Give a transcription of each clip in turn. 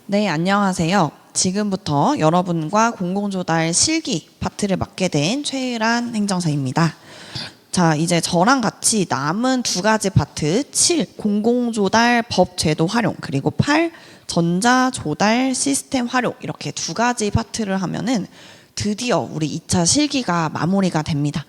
네, 안녕하세요. 지금부터 여러분과 공공조달 실기 파트를 맡게 된 최유란 행정사입니다. 자, 이제 저랑 같이 남은 두 가지 파트 7. 공공조달 법 제도 활용, 그리고 8. 전자조달 시스템 활용, 이렇게 두 가지 파트를 하면은 드디어 우리 2차 실기가 마무리가 됩니다.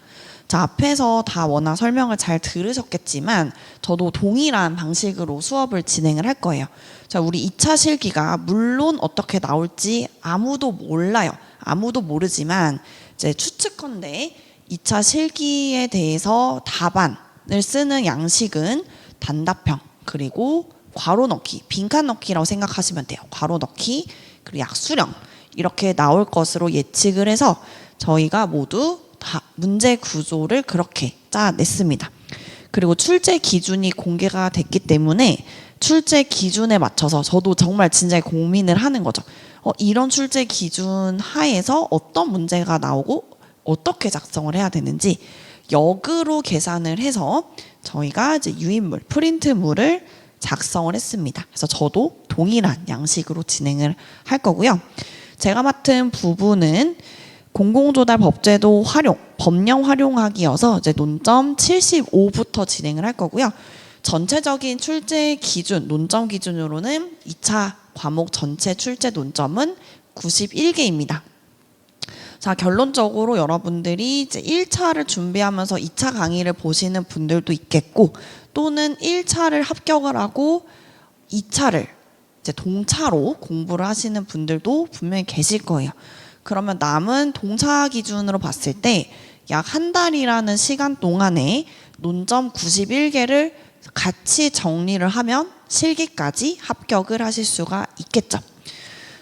자, 앞에서 다 워낙 설명을 잘 들으셨겠지만 저도 동일한 방식으로 수업을 진행을 할 거예요. 자, 우리 2차 실기가 물론 어떻게 나올지 아무도 몰라요. 아무도 모르지만 이제 추측컨대 2차 실기에 대해서 답안을 쓰는 양식은 단답형, 그리고 괄호 넣기, 빈칸 넣기라고 생각하시면 돼요. 괄호 넣기, 그리고 약수령, 이렇게 나올 것으로 예측을 해서 저희가 모두 다 문제 구조를 그렇게 짜냈습니다. 그리고 출제 기준이 공개가 됐기 때문에 출제 기준에 맞춰서 저도 정말 진짜 고민을 하는 거죠. 이런 출제 기준 하에서 어떤 문제가 나오고 어떻게 작성을 해야 되는지 역으로 계산을 해서 저희가 이제 유인물, 프린트물을 작성을 했습니다. 그래서 저도 동일한 양식으로 진행을 할 거고요. 제가 맡은 부분은 공공조달 법제도 활용, 법령 활용하기여서 이제 논점 75부터 진행을 할 거고요. 전체적인 출제 기준, 논점 기준으로는 2차 과목 전체 출제 논점은 91개입니다. 자, 결론적으로 여러분들이 이제 1차를 준비하면서 2차 강의를 보시는 분들도 있겠고, 또는 1차를 합격을 하고 2차를 이제 동차로 공부를 하시는 분들도 분명히 계실 거예요. 그러면 남은 동차 기준으로 봤을 때 약 한 달이라는 시간 동안에 논점 91개를 같이 정리를 하면 실기까지 합격을 하실 수가 있겠죠.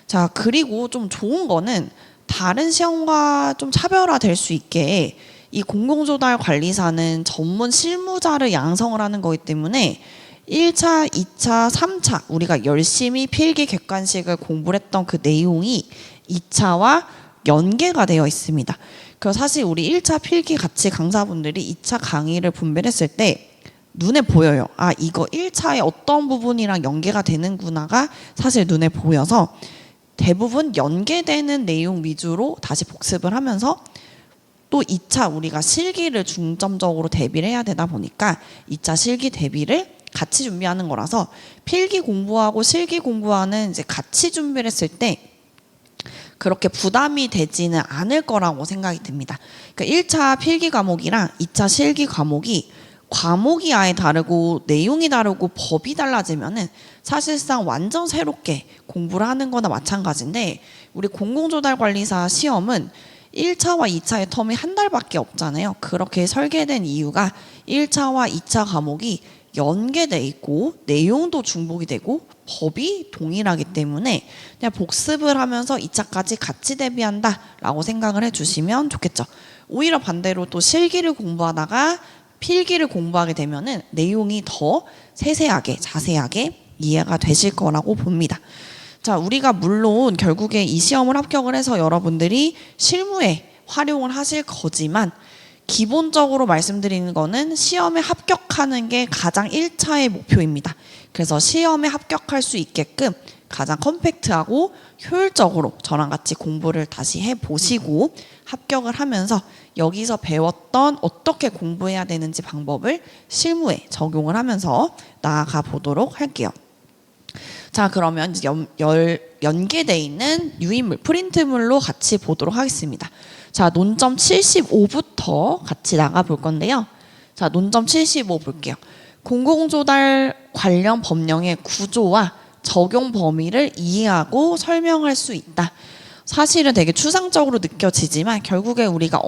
자, 그리고 좀 좋은 거는 다른 시험과 좀 차별화될 수 있게 이 공공조달 관리사는 전문 실무자를 양성을 하는 거기 때문에 1차, 2차, 3차 우리가 열심히 필기 객관식을 공부를 했던 그 내용이 2차와 연계가 되어 있습니다. 그래서 사실 우리 1차 필기 같이 강사분들이 2차 강의를 분별했을 때 눈에 보여요. 아, 이거 1차의 어떤 부분이랑 연계가 되는구나가 사실 눈에 보여서 대부분 연계되는 내용 위주로 다시 복습을 하면서 또 2차 우리가 실기를 중점적으로 대비를 해야 되다 보니까 2차 실기 대비를 같이 준비하는 거라서 필기 공부하고 실기 공부하는 이제 같이 준비를 했을 때 그렇게 부담이 되지는 않을 거라고 생각이 듭니다. 그러니까 1차 필기 과목이랑 2차 실기 과목이 아예 다르고 내용이 다르고 법이 달라지면은 사실상 완전 새롭게 공부를 하는 거나 마찬가지인데, 우리 공공조달관리사 시험은 1차와 2차의 텀이 한 달밖에 없잖아요. 그렇게 설계된 이유가 1차와 2차 과목이 연계돼 있고 내용도 중복이 되고 법이 동일하기 때문에 그냥 복습을 하면서 2차까지 같이 대비한다라고 생각을 해주시면 좋겠죠. 오히려 반대로 또 실기를 공부하다가 필기를 공부하게 되면은 내용이 더 세세하게 자세하게 이해가 되실 거라고 봅니다. 자, 우리가 물론 결국에 이 시험을 합격을 해서 여러분들이 실무에 활용을 하실 거지만 기본적으로 말씀드리는 거는 시험에 합격하는 게 가장 1차의 목표입니다. 그래서 시험에 합격할 수 있게끔 가장 컴팩트하고 효율적으로 저랑 같이 공부를 다시 해보시고 합격을 하면서 여기서 배웠던 어떻게 공부해야 되는지 방법을 실무에 적용을 하면서 나아가 보도록 할게요. 자, 그러면 이제 연계되어 있는 유인물, 프린트물로 같이 보도록 하겠습니다. 자, 논점 75부터 같이 나가 볼 건데요. 자, 논점 75 볼게요. 공공조달 관련 법령의 구조와 적용 범위를 이해하고 설명할 수 있다. 사실은 되게 추상적으로 느껴지지만 결국에 우리가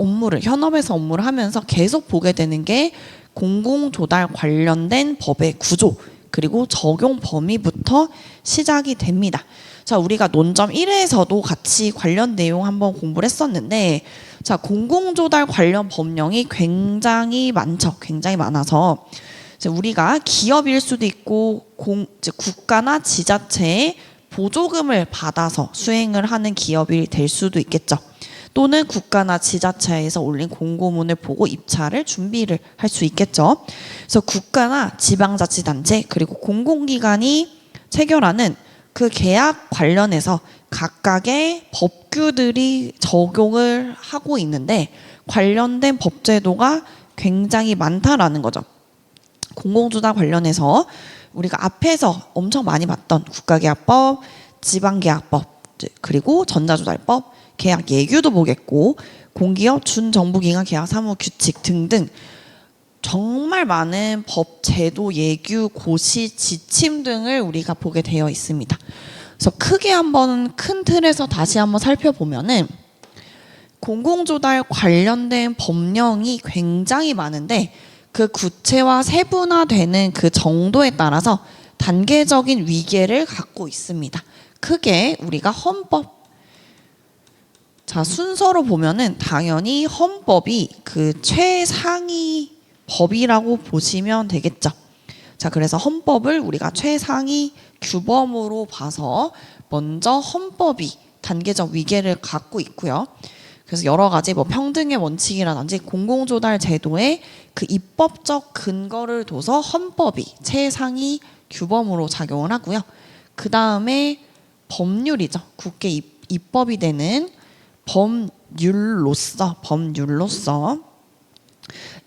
현업에서 업무를 하면서 계속 보게 되는 게 공공조달 관련된 법의 구조, 그리고 적용 범위부터 시작이 됩니다. 자, 우리가 논점 1회에서도 같이 관련 내용 한번 공부를 했었는데, 자, 공공조달 관련 법령이 굉장히 많죠. 굉장히 많아서 우리가 기업일 수도 있고 국가나 지자체에 보조금을 받아서 수행을 하는 기업이 될 수도 있겠죠. 또는 국가나 지자체에서 올린 공고문을 보고 입찰을 준비를 할 수 있겠죠. 그래서 국가나 지방자치단체 그리고 공공기관이 체결하는 그 계약 관련해서 각각의 법규들이 적용을 하고 있는데 관련된 법제도가 굉장히 많다라는 거죠. 공공조달 관련해서 우리가 앞에서 엄청 많이 봤던 국가계약법, 지방계약법, 그리고 전자조달법, 계약 예규도 보겠고 공기업 준정부기관 계약 사무 규칙 등등 정말 많은 법, 제도, 예규, 고시, 지침 등을 우리가 보게 되어 있습니다. 그래서 크게 한번 큰 틀에서 다시 한번 살펴보면은 공공조달 관련된 법령이 굉장히 많은데 그 구체화 세분화되는 그 정도에 따라서 단계적인 위계를 갖고 있습니다. 크게 우리가 헌법, 자 순서로 보면은 당연히 헌법이 그 최상위 법이라고 보시면 되겠죠. 자 그래서 헌법을 우리가 최상위 규범으로 봐서 먼저 헌법이 단계적 위계를 갖고 있고요. 그래서 여러 가지 뭐 평등의 원칙이라든지 공공조달 제도의 그 입법적 근거를 둬서 헌법이 최상위 규범으로 작용을 하고요. 그 다음에 법률이죠. 국회 입법이 되는 법률로서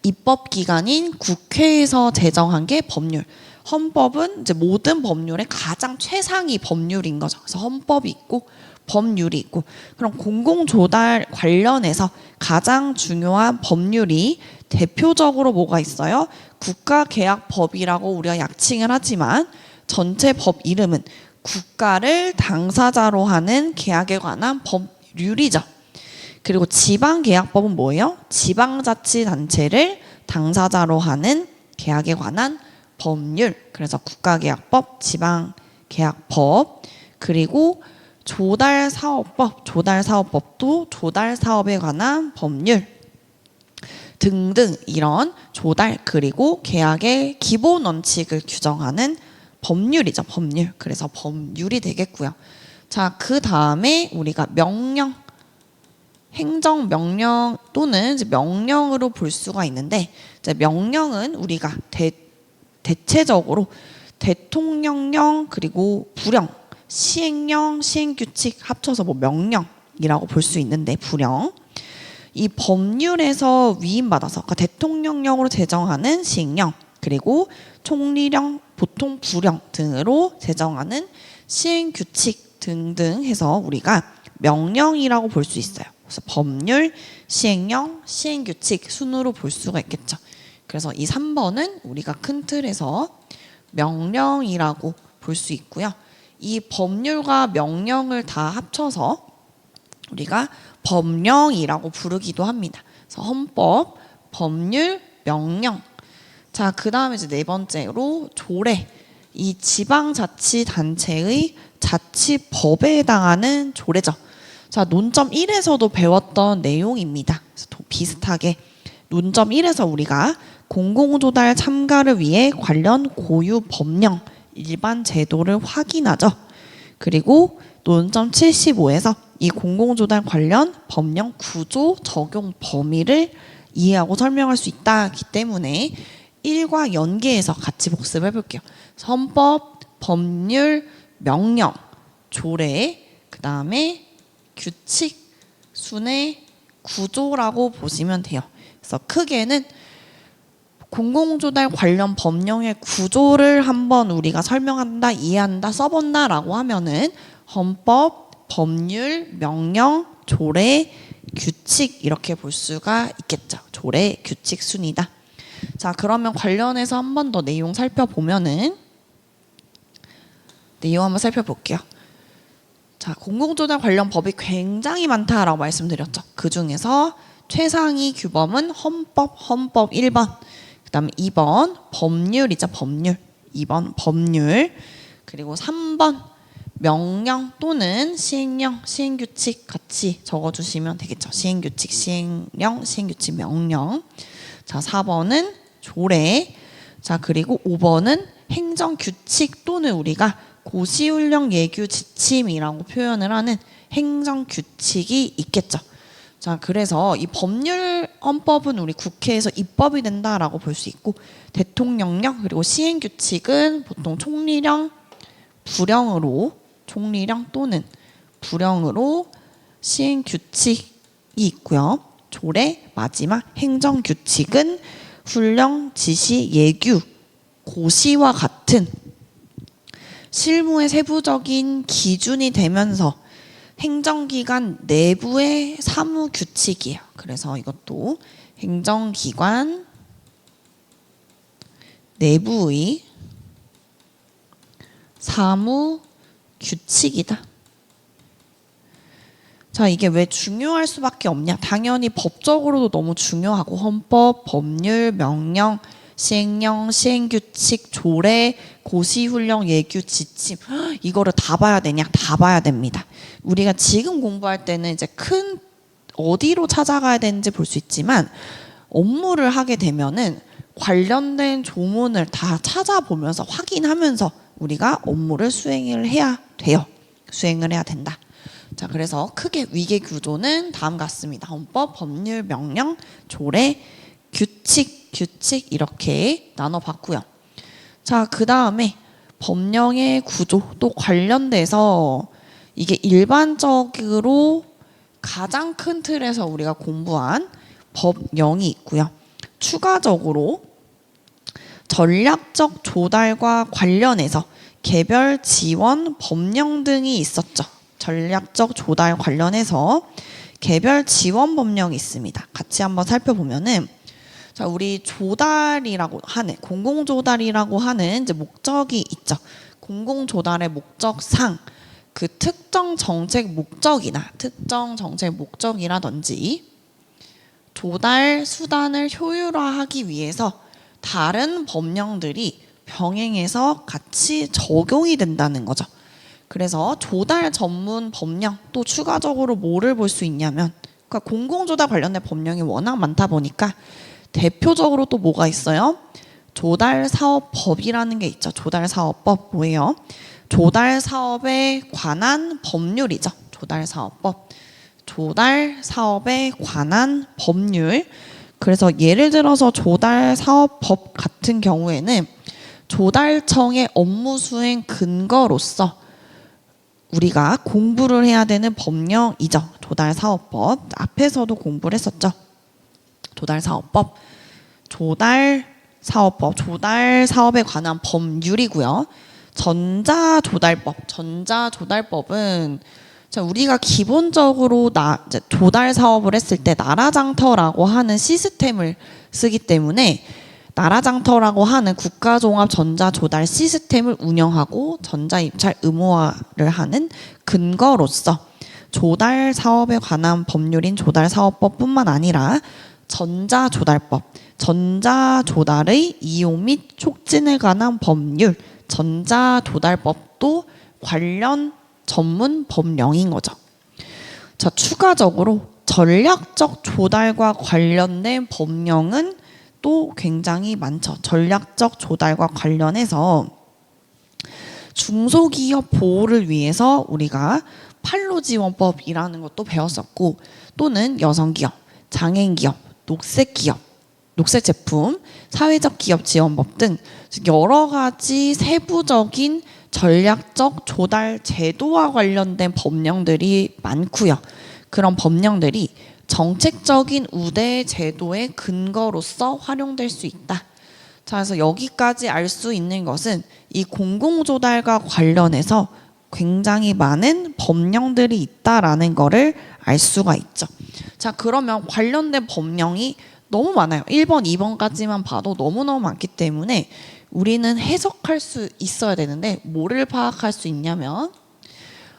입법기관인 국회에서 제정한 게 법률. 헌법은 이제 모든 법률의 가장 최상위 법률인 거죠. 그래서 헌법이 있고 법률이 있고 그럼 공공조달 관련해서 가장 중요한 법률이 대표적으로 뭐가 있어요? 국가계약법이라고 우리가 약칭을 하지만 전체 법 이름은 국가를 당사자로 하는 계약에 관한 법률이죠. 그리고 지방계약법은 뭐예요? 지방자치단체를 당사자로 하는 계약에 관한 법률. 그래서 국가계약법, 지방계약법, 그리고 조달사업법도 조달사업에 관한 법률 등등 이런 조달 그리고 계약의 기본 원칙을 규정하는 법률이죠. 법률. 그래서 법률이 되겠고요. 자, 그 다음에 우리가 명령, 행정명령 또는 이제 명령으로 볼 수가 있는데 이제 명령은 우리가 대체적으로 대통령령 그리고 부령, 시행령, 시행규칙 합쳐서 뭐 명령이라고 볼 수 있는데 부령 이 법률에서 위임받아서 그러니까 대통령령으로 제정하는 시행령 그리고 총리령, 보통 부령 등으로 제정하는 시행규칙 등등 해서 우리가 명령이라고 볼 수 있어요. 그래서 법률, 시행령, 시행규칙 순으로 볼 수가 있겠죠. 그래서 이 3번은 우리가 큰 틀에서 명령이라고 볼 수 있고요. 이 법률과 명령을 다 합쳐서 우리가 법령이라고 부르기도 합니다. 그래서 헌법, 법률, 명령. 자, 그 다음에 이제 네 번째로 조례. 이 지방자치단체의 자치법에 해당하는 조례죠. 자, 논점 1에서도 배웠던 내용입니다. 그래서 비슷하게 논점 1에서 우리가 공공조달 참가를 위해 관련 고유 법령, 일반 제도를 확인하죠. 그리고 논점 75에서 이 공공조달 관련 법령 구조 적용 범위를 이해하고 설명할 수 있다기 때문에 1과 연계해서 같이 복습해 볼게요. 헌법, 법률, 명령, 조례, 그 다음에 규칙, 순회, 구조라고 보시면 돼요. 그래서 크게는 공공조달 관련 법령의 구조를 한번 우리가 설명한다, 이해한다, 써본다라고 하면은 헌법, 법률, 명령, 조례, 규칙 이렇게 볼 수가 있겠죠. 조례, 규칙 순이다. 자, 그러면 관련해서 한 번 더 내용 살펴보면은 내용 한번 살펴볼게요. 자, 공공조달 관련 법이 굉장히 많다라고 말씀드렸죠. 그 중에서 최상위 규범은 헌법 1번, 그 다음에 2번 법률이죠. 법률, 2번 법률, 그리고 3번 명령 또는 시행령, 시행규칙 같이 적어주시면 되겠죠. 시행규칙, 시행령, 시행규칙, 명령. 자, 4번은 조례. 자, 그리고 5번은 행정규칙 또는 우리가 고시훈령 예규 지침이라고 표현을 하는 행정규칙이 있겠죠. 자, 그래서 이 법률 헌법은 우리 국회에서 입법이 된다라고 볼 수 있고 대통령령 그리고 시행규칙은 보통 총리령, 부령으로 총리령 또는 부령으로 시행 규칙이 있고요. 조례 마지막 행정 규칙은 훈령, 지시, 예규, 고시와 같은 실무의 세부적인 기준이 되면서 행정기관 내부의 사무 규칙이에요. 그래서 이것도 행정기관 내부의 사무 규칙이다. 자, 이게 왜 중요할 수밖에 없냐? 당연히 법적으로도 너무 중요하고 헌법, 법률, 명령, 시행령, 시행규칙, 조례, 고시훈령, 예규, 지침 이거를 다 봐야 되냐? 다 봐야 됩니다. 우리가 지금 공부할 때는 이제 큰 어디로 찾아가야 되는지 볼 수 있지만 업무를 하게 되면은 관련된 조문을 다 찾아보면서 확인하면서 우리가 업무를 수행을 해야 돼요. 수행을 해야 된다. 자, 그래서 크게 위계 구조는 다음 같습니다. 헌법, 법률, 명령, 조례, 규칙 이렇게 나눠봤고요. 자, 그 다음에 법령의 구조 또 관련돼서 이게 일반적으로 가장 큰 틀에서 우리가 공부한 법령이 있고요. 추가적으로 전략적 조달과 관련해서 개별 지원 법령 등이 있었죠. 전략적 조달 관련해서 개별 지원 법령이 있습니다. 같이 한번 살펴보면은 자, 우리 조달이라고 하는 공공조달이라고 하는 이제 목적이 있죠. 공공조달의 목적상 그 특정 정책 목적이라든지 조달 수단을 효율화하기 위해서 다른 법령들이 병행해서 같이 적용이 된다는 거죠. 그래서 조달 전문 법령 또 추가적으로 뭐를 볼 수 있냐면 그러니까 공공조달 관련된 법령이 워낙 많다 보니까 대표적으로 또 뭐가 있어요? 조달사업법이라는 게 있죠. 조달사업법 뭐예요? 조달사업에 관한 법률이죠. 조달사업법. 조달사업에 관한 법률. 그래서 예를 들어서 조달사업법 같은 경우에는 조달청의 업무 수행 근거로서 우리가 공부를 해야 되는 법령이죠. 조달사업법. 앞에서도 공부를 했었죠. 조달사업법. 조달사업에 관한 법률이고요. 전자조달법은 자, 우리가 기본적으로 조달 사업을 했을 때 나라장터라고 하는 시스템을 쓰기 때문에 나라장터라고 하는 국가종합전자조달 시스템을 운영하고 전자입찰 의무화를 하는 근거로서 조달 사업에 관한 법률인 조달사업법뿐만 아니라 전자조달법, 전자조달의 이용 및 촉진에 관한 법률, 전자조달법도 관련 전문 법령인 거죠. 자, 추가적으로 전략적 조달과 관련된 법령은 또 굉장히 많죠. 전략적 조달과 관련해서 중소기업 보호를 위해서 우리가 판로지원법이라는 것도 배웠었고 또는 여성기업, 장애인기업, 녹색기업, 녹색제품, 사회적 기업 지원법 등 여러 가지 세부적인 전략적 조달 제도와 관련된 법령들이 많고요. 그런 법령들이 정책적인 우대 제도의 근거로서 활용될 수 있다. 자, 그래서 여기까지 알 수 있는 것은 이 공공조달과 관련해서 굉장히 많은 법령들이 있다라는 거를 알 수가 있죠. 자, 그러면 관련된 법령이 너무 많아요. 1번, 2번까지만 봐도 너무너무 많기 때문에 우리는 해석할 수 있어야 되는데 뭐를 파악할 수 있냐면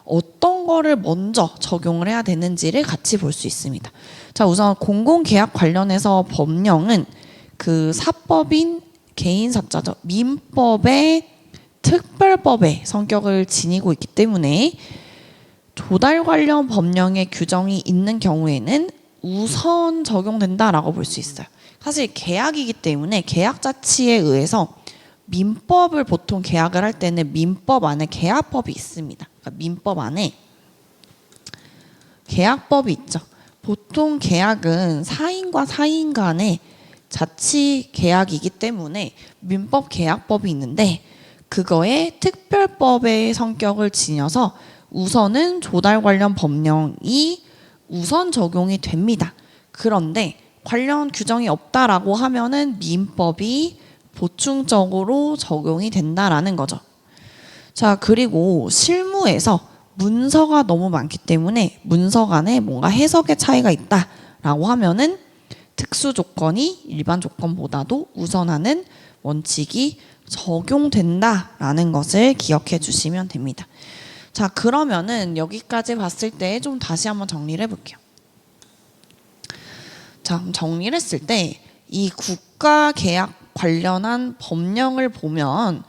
어떤 거를 먼저 적용을 해야 되는지를 같이 볼 수 있습니다. 자, 우선 공공계약 관련해서 법령은 그 사법인 개인사자죠. 민법의 특별법의 성격을 지니고 있기 때문에 조달 관련 법령의 규정이 있는 경우에는 우선 적용된다라고 볼 수 있어요. 사실 계약이기 때문에 계약자치에 의해서 민법을 보통 계약을 할 때는 민법 안에 계약법이 있습니다. 그러니까 민법 안에 계약법이 있죠. 보통 계약은 사인과 사인 간의 자치 계약이기 때문에 민법 계약법이 있는데 그거에 특별법의 성격을 지녀서 우선은 조달 관련 법령이 우선 적용이 됩니다. 그런데 관련 규정이 없다라고 하면은 민법이 보충적으로 적용이 된다라는 거죠. 자, 그리고 실무에서 문서가 너무 많기 때문에 문서 간에 뭔가 해석의 차이가 있다라고 하면은 특수 조건이 일반 조건보다도 우선하는 원칙이 적용된다라는 것을 기억해 주시면 됩니다. 자, 그러면은 여기까지 봤을 때 좀 다시 한번 정리를 해볼게요. 자, 정리를 했을 때 이 국가계약 관련한 법령을 보면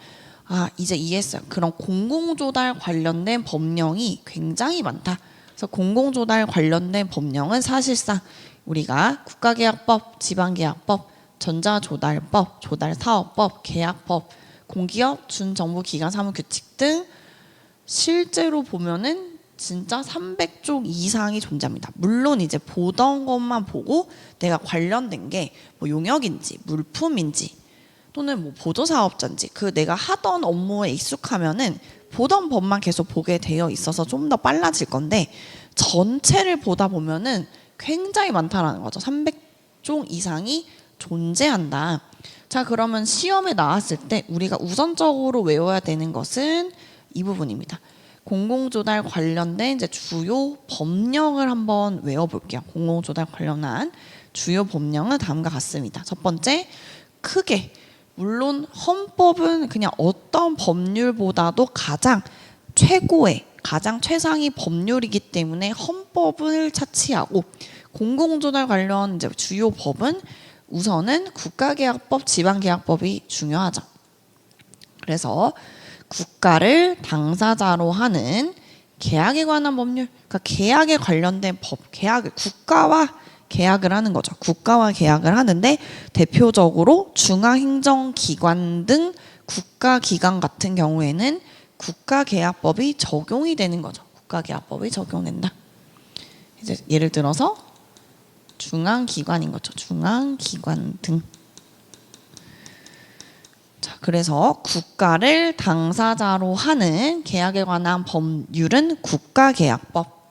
이제 이해했어요. 그런 공공조달 관련된 법령이 굉장히 많다. 그래서 공공조달 관련된 법령은 사실상 우리가 국가계약법, 지방계약법, 전자조달법, 조달사업법, 계약법, 공기업, 준정부기관 사무규칙 등 실제로 보면은 진짜 300종 이상이 존재합니다. 물론 이제 보던 것만 보고 내가 관련된 게 뭐 용역인지 물품인지 또는 뭐 보조사업자인지 그 내가 하던 업무에 익숙하면은 보던 법만 계속 보게 되어 있어서 좀 더 빨라질 건데 전체를 보다 보면은 굉장히 많다라는 거죠. 300종 이상이 존재한다. 자, 그러면 시험에 나왔을 때 우리가 우선적으로 외워야 되는 것은 이 부분입니다. 공공조달 관련된 이제 주요 법령을 한번 외워볼게요. 공공조달 관련한 주요 법령은 다음과 같습니다. 첫 번째, 크게 물론 헌법은 그냥 어떤 법률보다도 가장 최고의 가장 최상위 법률이기 때문에 헌법을 차치하고 공공조달 관련 이제 주요 법은 우선은 국가계약법, 지방계약법이 중요하죠. 그래서 국가를 당사자로 하는 계약에 관한 법률, 그러니까 계약에 관련된 법, 계약을 국가와 계약을 하는 거죠. 국가와 계약을 하는데 대표적으로 중앙행정기관 등 국가기관 같은 경우에는 국가계약법이 적용이 되는 거죠. 국가계약법이 적용된다. 이제 예를 들어서 중앙기관인 거죠. 중앙기관 등. 자, 그래서 국가를 당사자로 하는 계약에 관한 법률은 국가계약법.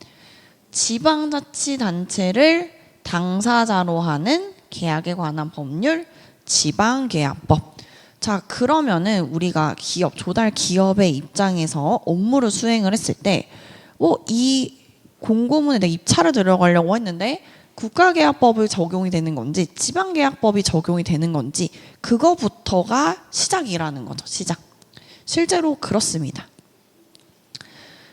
지방자치단체를 당사자로 하는 계약에 관한 법률 지방계약법. 자, 그러면은 우리가 기업, 조달 기업의 입장에서 업무를 수행을 했을 때 이 공고문에 내가 입찰을 들어가려고 했는데 국가계약법이 적용이 되는 건지 지방계약법이 적용이 되는 건지 그거부터가 시작이라는 거죠. 시작. 실제로 그렇습니다.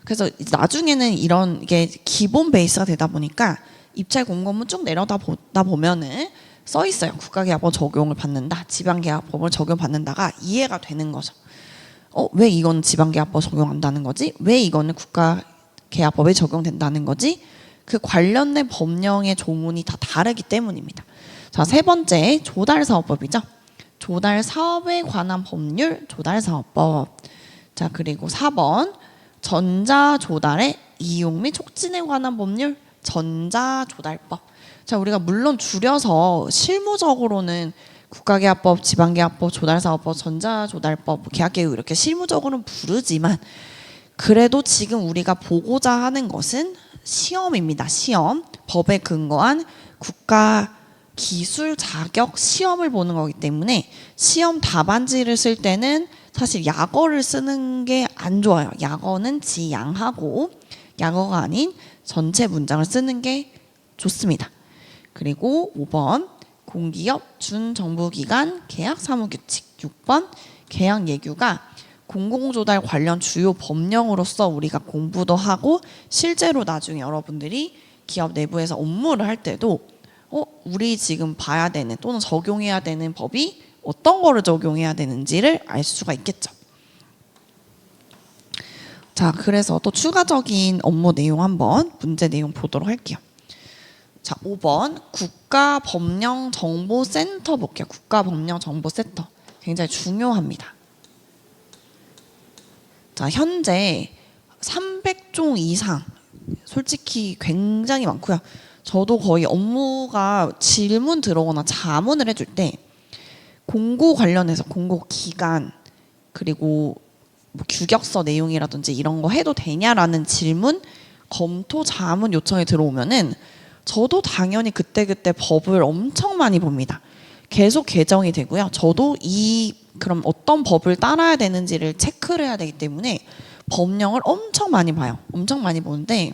그래서 나중에는 이런 게 기본 베이스가 되다 보니까 입찰 공고문 쭉 내려다 보면은 써 있어요. 국가계약법 적용을 받는다, 지방계약법을 적용받는다가 이해가 되는 거죠. 왜 이건 지방계약법 적용한다는 거지? 왜 이거는 국가계약법에 적용된다는 거지? 그 관련된 법령의 조문이 다 다르기 때문입니다. 자, 세 번째 조달사업법이죠. 조달사업에 관한 법률 조달사업법. 자, 그리고 4번 전자조달의 이용 및 촉진에 관한 법률 전자조달법. 자, 우리가 물론 줄여서 실무적으로는 국가계약법, 지방계약법, 조달사업법, 전자조달법, 계약계획 이렇게 실무적으로는 부르지만 그래도 지금 우리가 보고자 하는 것은 시험입니다. 시험. 법에 근거한 국가 기술 자격 시험을 보는 거기 때문에 시험 답안지를 쓸 때는 사실 약어를 쓰는 게 안 좋아요. 약어는 지양하고 약어가 아닌 전체 문장을 쓰는 게 좋습니다. 그리고 5번 공기업 준정부기관 계약사무규칙. 6번 계약예규가 공공조달 관련 주요 법령으로서 우리가 공부도 하고 실제로 나중에 여러분들이 기업 내부에서 업무를 할 때도 우리 지금 봐야 되는 또는 적용해야 되는 법이 어떤 거를 적용해야 되는지를 알 수가 있겠죠. 자, 그래서 또 추가적인 업무 내용 한번 문제 내용 보도록 할게요. 자, 5번 국가법령정보센터 볼게요. 국가법령정보센터 굉장히 중요합니다. 자, 현재 300종 이상 솔직히 굉장히 많고요. 저도 거의 업무가 질문 들어오거나 자문을 해줄 때 공고 관련해서 공고 기간 그리고 뭐 규격서 내용이라든지 이런 거 해도 되냐라는 질문, 검토 자문 요청이 들어오면은 저도 당연히 그때그때 법을 엄청 많이 봅니다. 계속 개정이 되고요. 저도 그럼 어떤 법을 따라야 되는지를 체크를 해야 되기 때문에 법령을 엄청 많이 봐요. 엄청 많이 보는데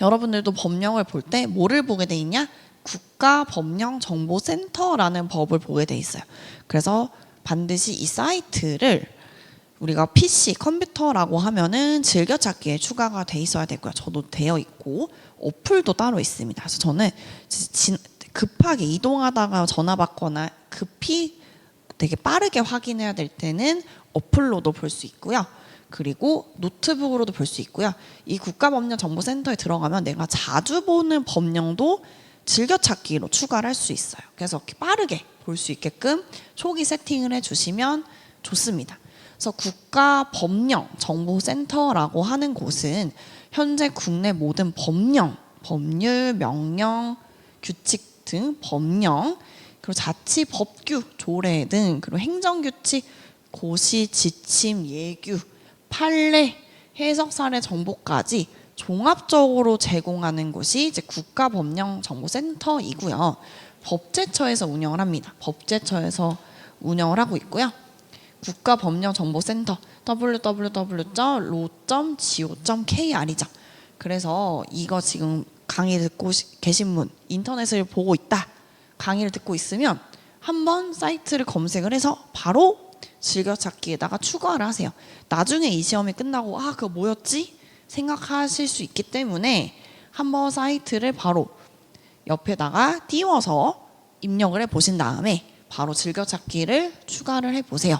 여러분들도 법령을 볼 때 뭐를 보게 돼 있냐? 국가법령정보센터라는 법을 보게 돼 있어요. 그래서 반드시 이 사이트를 우리가 PC, 컴퓨터라고 하면은 즐겨찾기에 추가가 돼 있어야 되고요. 저도 되어 있고 어플도 따로 있습니다. 그래서 저는 급하게 이동하다가 전화 받거나 급히 되게 빠르게 확인해야 될 때는 어플로도 볼 수 있고요. 그리고 노트북으로도 볼 수 있고요. 이 국가법령정보센터에 들어가면 내가 자주 보는 법령도 즐겨찾기로 추가를 할 수 있어요. 그래서 빠르게 볼 수 있게끔 초기 세팅을 해주시면 좋습니다. 그래서 국가법령정보센터라고 하는 곳은 현재 국내 모든 법령, 법률, 명령, 규칙 등 법령, 그리고 자치 법규, 조례 등 그리고 행정규칙, 고시, 지침, 예규, 판례, 해석 사례 정보까지 종합적으로 제공하는 곳이 이제 국가법령정보센터이고요. 법제처에서 운영을 합니다. 법제처에서 운영을 하고 있고요. 국가법령정보센터 www.로.go.kr이죠. 그래서 이거 지금 강의 듣고 계신 분, 인터넷을 보고 있다, 강의를 듣고 있으면 한번 사이트를 검색을 해서 바로 즐겨찾기에다가 추가를 하세요. 나중에 이 시험이 끝나고 그거 뭐였지? 생각하실 수 있기 때문에 한번 사이트를 바로 옆에다가 띄워서 입력을 해보신 다음에 바로 즐겨찾기를 추가를 해보세요.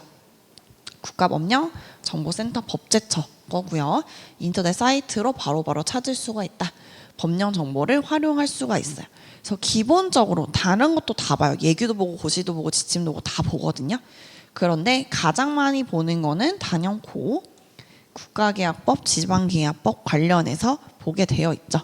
국가법령정보센터 법제처 거고요. 인터넷 사이트로 바로바로 찾을 수가 있다. 법령 정보를 활용할 수가 있어요. 그래서 기본적으로 다른 것도 다 봐요. 예규도 보고 고시도 보고 지침도 보고 다 보거든요. 그런데 가장 많이 보는 거는 단연코 국가계약법, 지방계약법 관련해서 보게 되어 있죠.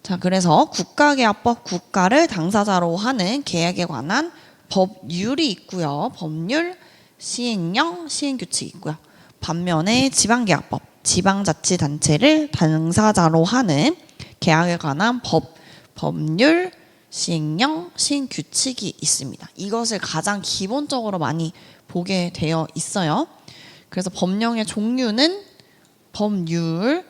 자, 그래서 국가계약법, 국가를 당사자로 하는 계약에 관한 법률이 있고요. 법률, 시행령, 시행규칙이 있고요. 반면에 지방계약법, 지방자치단체를 당사자로 하는 계약에 관한 법률, 시행령, 시행규칙이 있습니다. 이것을 가장 기본적으로 많이 보게 되어 있어요. 그래서 법령의 종류는 법률,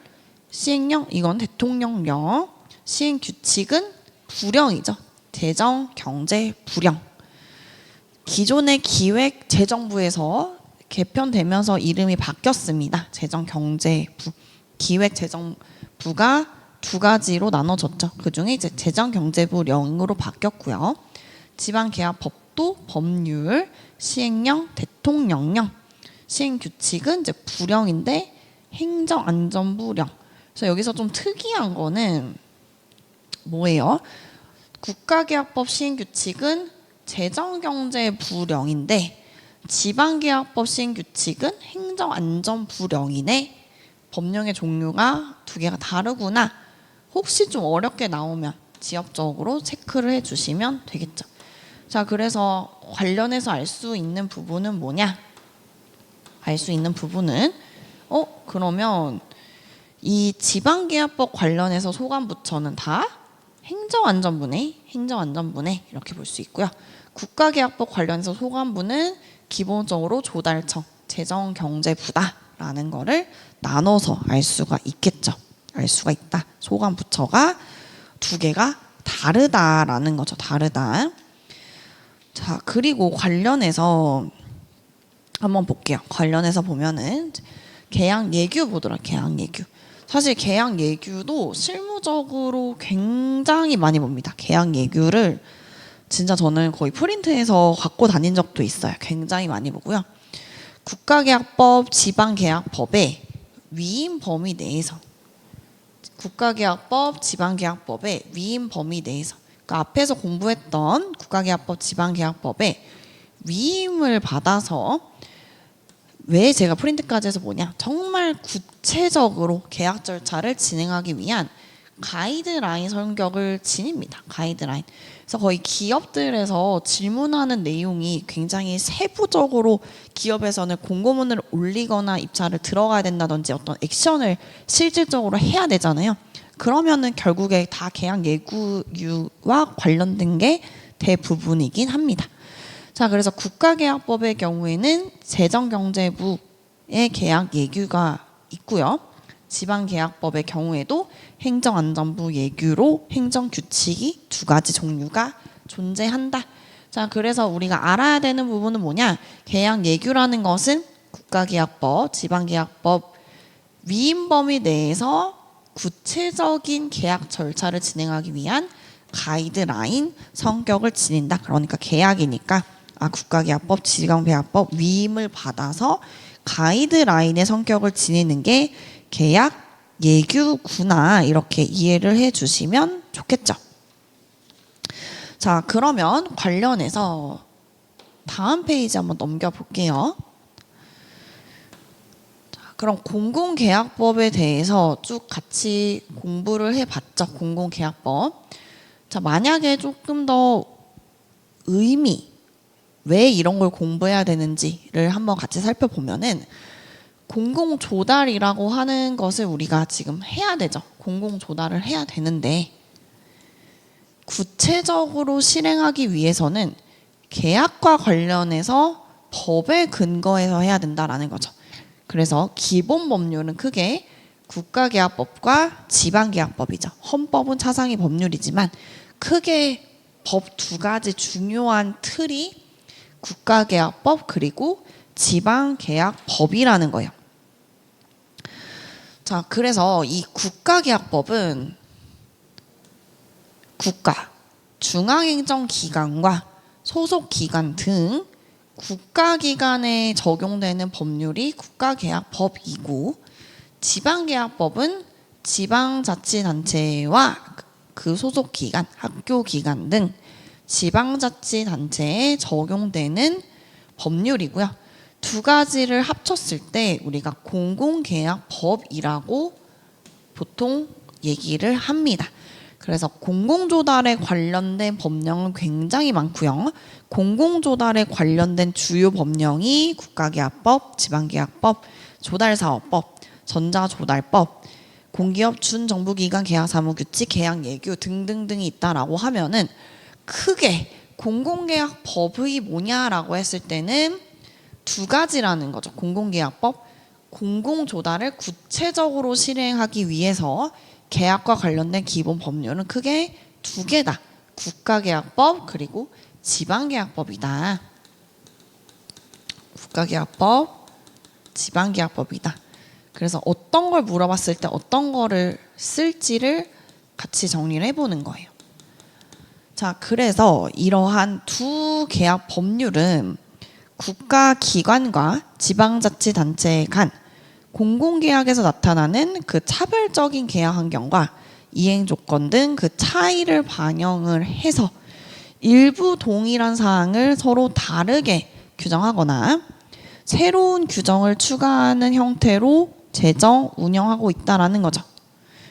시행령, 이건 대통령령, 시행규칙은 부령이죠. 재정, 경제, 부령. 기존의 기획재정부에서 개편되면서 이름이 바뀌었습니다. 재정경제부, 기획재정부가 두 가지로 나눠졌죠. 그중에 이제 재정경제부령으로 바뀌었고요. 지방계약법도 법률, 시행령, 대통령령, 시행규칙은 이제 부령인데 행정안전부령. 그래서 여기서 좀 특이한 거는 뭐예요? 국가계약법 시행규칙은 재정경제부령인데 지방계약법 시행규칙은 행정안전부령이네. 법령의 종류가 두 개가 다르구나. 혹시 좀 어렵게 나오면 지역적으로 체크를 해주시면 되겠죠. 자, 그래서 관련해서 알 수 있는 부분은 뭐냐? 알 수 있는 부분은 그러면 이 지방계약법 관련해서 소관부처는 다 행정안전부네 이렇게 볼 수 있고요. 국가계약법 관련해서 소관부는 기본적으로 조달청, 재정경제부다라는 거를 나눠서 알 수가 있겠죠. 알 수가 있다. 소관부처가 두 개가 다르다라는 거죠. 다르다. 자, 그리고 관련해서 한번 볼게요. 관련해서 보면은 계약예규 보도록. 계약예규. 사실 계약예규도 실무적으로 굉장히 많이 봅니다. 계약예규를 진짜 저는 거의 프린트해서 갖고 다닌 적도 있어요. 굉장히 많이 보고요. 국가계약법, 지방계약법의 위임 범위 내에서, 국가계약법, 지방계약법의 위임 범위 내에서, 그러니까 앞에서 공부했던 국가계약법, 지방계약법의 위임을 받아서 왜 제가 프린트까지 해서 보냐? 정말 구체적으로 계약 절차를 진행하기 위한 가이드라인 성격을 지닙니다. 가이드라인. 그래서 거의 기업들에서 질문하는 내용이 굉장히 세부적으로 기업에서는 공고문을 올리거나 입찰을 들어가야 된다든지 어떤 액션을 실질적으로 해야 되잖아요. 그러면은 결국에 다 계약 예규와 관련된 게 대부분이긴 합니다. 자, 그래서 국가계약법의 경우에는 재정경제부의 계약 예규가 있고요. 지방계약법의 경우에도 행정안전부 예규로 행정규칙이 두 가지 종류가 존재한다. 자, 그래서 우리가 알아야 되는 부분은 뭐냐? 계약 예규라는 것은 국가계약법, 지방계약법 위임 범위 내에서 구체적인 계약 절차를 진행하기 위한 가이드라인 성격을 지닌다. 그러니까 계약이니까 국가계약법, 지방계약법 위임을 받아서 가이드라인의 성격을 지니는 게 계약 예규구나, 이렇게 이해를 해주시면 좋겠죠. 자, 그러면 관련해서 다음 페이지 한번 넘겨볼게요. 자, 그럼 공공계약법에 대해서 쭉 같이 공부를 해봤죠. 공공계약법. 자, 만약에 조금 더 왜 이런 걸 공부해야 되는지를 한번 같이 살펴보면은 공공조달이라고 하는 것을 우리가 지금 해야 되죠. 공공조달을 해야 되는데 구체적으로 실행하기 위해서는 계약과 관련해서 법에 근거해서 해야 된다라는 거죠. 그래서 기본 법률은 크게 국가계약법과 지방계약법이죠. 헌법은 차상위 법률이지만 크게 법 두 가지 중요한 틀이 국가계약법 그리고 지방계약법이라는 거예요. 자, 그래서 이 국가계약법은 국가, 중앙행정기관과 소속기관 등 국가기관에 적용되는 법률이 국가계약법이고, 지방계약법은 지방자치단체와 그 소속기관, 학교기관 등 지방자치단체에 적용되는 법률이고요. 두 가지를 합쳤을 때 우리가 공공계약법이라고 보통 얘기를 합니다. 그래서 공공조달에 관련된 법령은 굉장히 많고요. 공공조달에 관련된 주요 법령이 국가계약법, 지방계약법, 조달사업법, 전자조달법, 공기업 준정부기관 계약사무규칙, 계약예규 등등등이 있다라고 하면은 크게 공공계약법이 뭐냐라고 했을 때는 두 가지라는 거죠. 공공계약법, 공공조달을 구체적으로 실행하기 위해서 계약과 관련된 기본 법률은 크게 두 개다. 국가계약법 그리고 지방계약법이다. 국가계약법, 지방계약법이다. 그래서 어떤 걸 물어봤을 때 어떤 거를 쓸지를 같이 정리를 해보는 거예요. 자, 그래서 이러한 두 계약 법률은 국가기관과 지방자치단체 간 공공계약에서 나타나는 그 차별적인 계약 환경과 이행조건 등 그 차이를 반영을 해서 일부 동일한 사항을 서로 다르게 규정하거나 새로운 규정을 추가하는 형태로 제정, 운영하고 있다라는 거죠.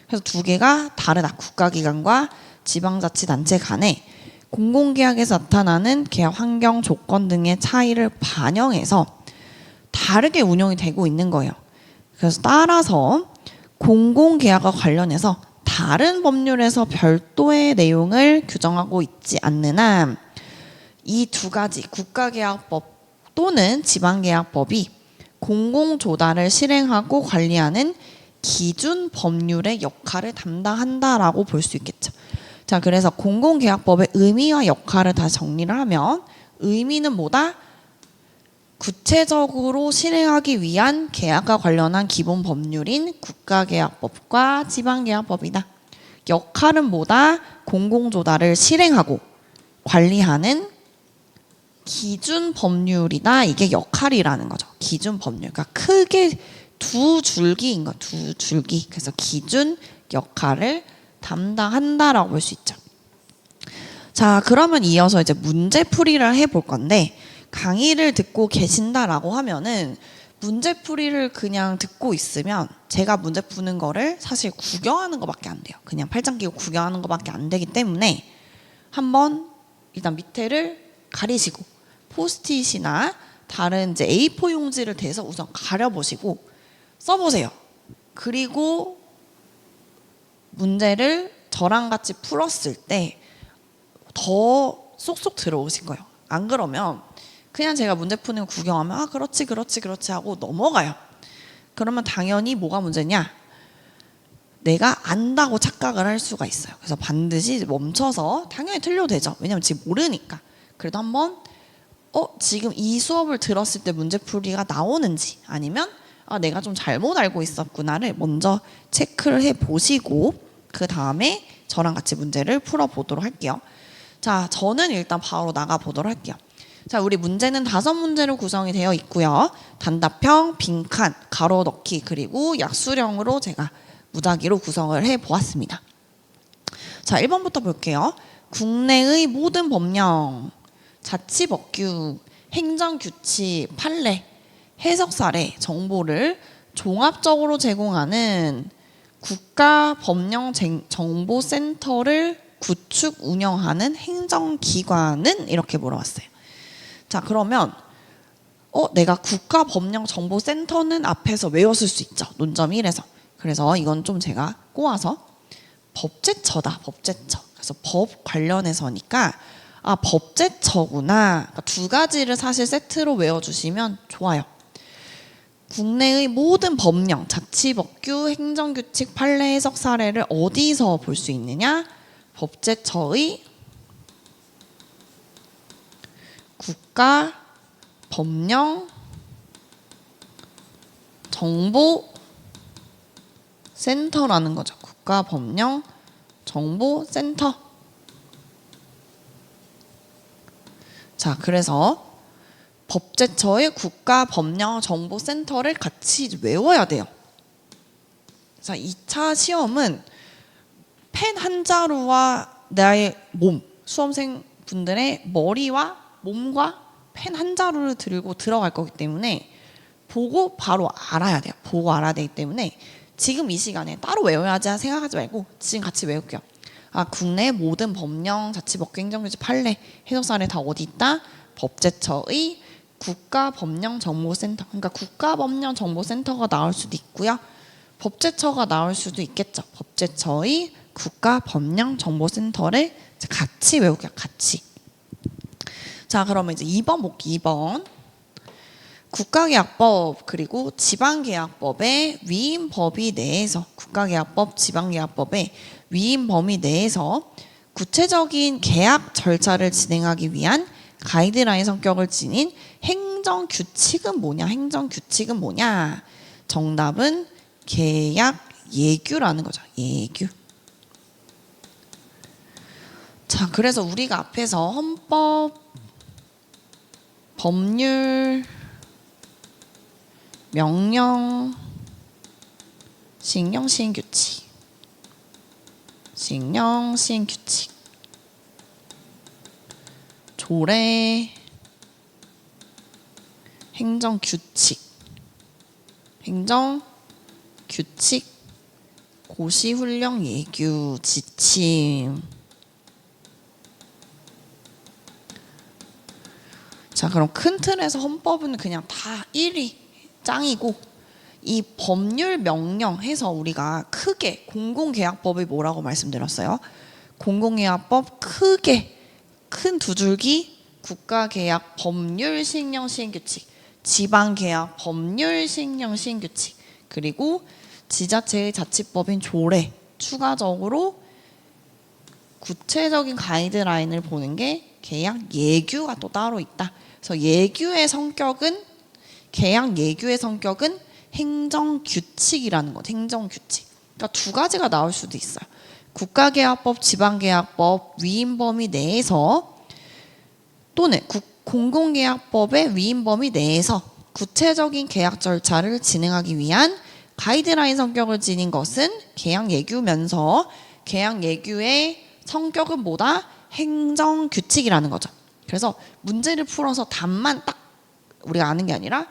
그래서 두 개가 다르다. 국가기관과 지방자치단체 간에 공공계약에서 나타나는 계약 환경 조건 등의 차이를 반영해서 다르게 운영이 되고 있는 거예요. 그래서 따라서 공공계약과 관련해서 다른 법률에서 별도의 내용을 규정하고 있지 않는 한 이 두 가지 국가계약법 또는 지방계약법이 공공조달을 실행하고 관리하는 기준 법률의 역할을 담당한다라고 볼 수 있겠죠. 자, 그래서 공공계약법의 의미와 역할을 다 정리를 하면 의미는 뭐다? 구체적으로 실행하기 위한 계약과 관련한 기본 법률인 국가계약법과 지방계약법이다. 역할은 뭐다? 공공조달을 실행하고 관리하는 기준 법률이다. 이게 역할이라는 거죠. 기준 법률. 그러니까 크게 두 줄기인 거, 두 줄기. 그래서 기준 역할을 담당한다라고 볼 수 있죠. 자, 그러면 이어서 이제 문제풀이를 해볼 건데, 강의를 듣고 계신다라고 하면은 문제풀이를 그냥 듣고 있으면 제가 문제 푸는 거를 사실 구경하는 것밖에 안 돼요. 그냥 팔짱 끼고 구경하는 것밖에 안 되기 때문에 한번 일단 밑에를 가리시고 포스트잇이나 다른 이제 A4 용지를 대서 우선 가려보시고 써보세요. 그리고 문제를 저랑 같이 풀었을 때 더 쏙쏙 들어오실 거예요. 안 그러면 그냥 제가 문제 푸는 거 구경하면 아 그렇지 그렇지 그렇지 하고 넘어가요. 그러면 당연히 뭐가 문제냐? 내가 안다고 착각을 할 수가 있어요. 그래서 반드시 멈춰서 당연히 틀려도 되죠. 왜냐면 지금 모르니까. 그래도 한번 지금 이 수업을 들었을 때 문제풀이가 나오는지 아니면 내가 좀 잘못 알고 있었구나를 먼저 체크를 해보시고 그 다음에 저랑 같이 문제를 풀어보도록 할게요. 자, 저는 일단 바로 나가보도록 할게요. 자, 우리 문제는 5문제로 구성이 되어 있고요. 단답형, 빈칸, 가로 넣기, 그리고 약수령으로 제가 무작위로 구성을 해보았습니다. 자, 1번부터 볼게요. 국내의 모든 법령, 자치법규, 행정규칙, 판례, 해석사례, 정보를 종합적으로 제공하는 국가법령정보센터를 구축 운영하는 행정기관은 이렇게 물어봤어요. 자, 그러면 내가 국가법령정보센터는 앞에서 외웠을 수 있죠. 논점 1에서. 그래서 이건 좀 제가 꼬아서 법제처다. 법제처. 그래서 법 관련해서니까 법제처구나. 그러니까 두 가지를 사실 세트로 외워주시면 좋아요. 국내의 모든 법령, 자치법규, 행정규칙, 판례, 해석 사례를 어디서 볼 수 있느냐? 법제처의 국가 법령 정보 센터라는 거죠. 국가 법령 정보 센터. 자, 그래서 법제처의 국가 법령 정보 센터를 같이 외워야 돼요. 자, 2차 시험은 펜 한 자루와 나의 몸, 수험생분들의 머리와 몸과 펜 한 자루를 들고 들어갈 거기 때문에 보고 바로 알아야 돼요. 보고 알아야 되기 때문에 지금 이 시간에 따로 외워야지 생각하지 말고 지금 같이 외울게요. 국내 모든 법령, 자치법규, 행정규칙, 판례, 해석사례 다 어디 있다? 법제처의 국가법령정보센터. 그러니까 국가법령정보센터가 나올 수도 있고요. 법제처가 나올 수도 있겠죠. 법제처의 국가법령정보센터를 같이 외울게요. 같이. 자, 그러면 이제 2번 볼게요. 2번. 국가계약법 그리고 지방계약법의 위임 범위 내에서 국가계약법, 지방계약법의 위임 범위 내에서 구체적인 계약 절차를 진행하기 위한 가이드라인 성격을 지닌 행정규칙은 뭐냐? 행정규칙은 뭐냐? 정답은 계약 예규라는 거죠. 예규. 자, 그래서 우리가 앞에서 헌법, 법률, 명령, 시행령, 시행규칙, 시행령, 시행규칙, 조례, 행정규칙, 행정규칙, 고시훈령, 예규, 지침. 자, 그럼 큰 틀에서 헌법은 그냥 다 1위 짱이고 이 법률 명령 해서 우리가 크게 공공계약법이 뭐라고 말씀드렸어요? 공공계약법 크게 큰 두 줄기 국가계약 법률 시행령 시행규칙, 지방계약 법률 시행령 시행규칙, 그리고 지자체의 자치법인 조례 추가적으로 구체적인 가이드라인을 보는 게 계약 예규가 또 따로 있다. 그래서 예규의 성격은 계약 예규의 성격은 행정규칙이라는 것. 행정규칙. 그러니까 두 가지가 나올 수도 있어요. 국가계약법, 지방계약법 위임 범위 내에서 또는 공공계약법의 위임 범위 내에서 구체적인 계약 절차를 진행하기 위한 가이드라인 성격을 지닌 것은 계약 예규면서 계약 예규의 성격은 뭐다? 행정규칙이라는 거죠. 그래서 문제를 풀어서 답만 딱 우리가 아는 게 아니라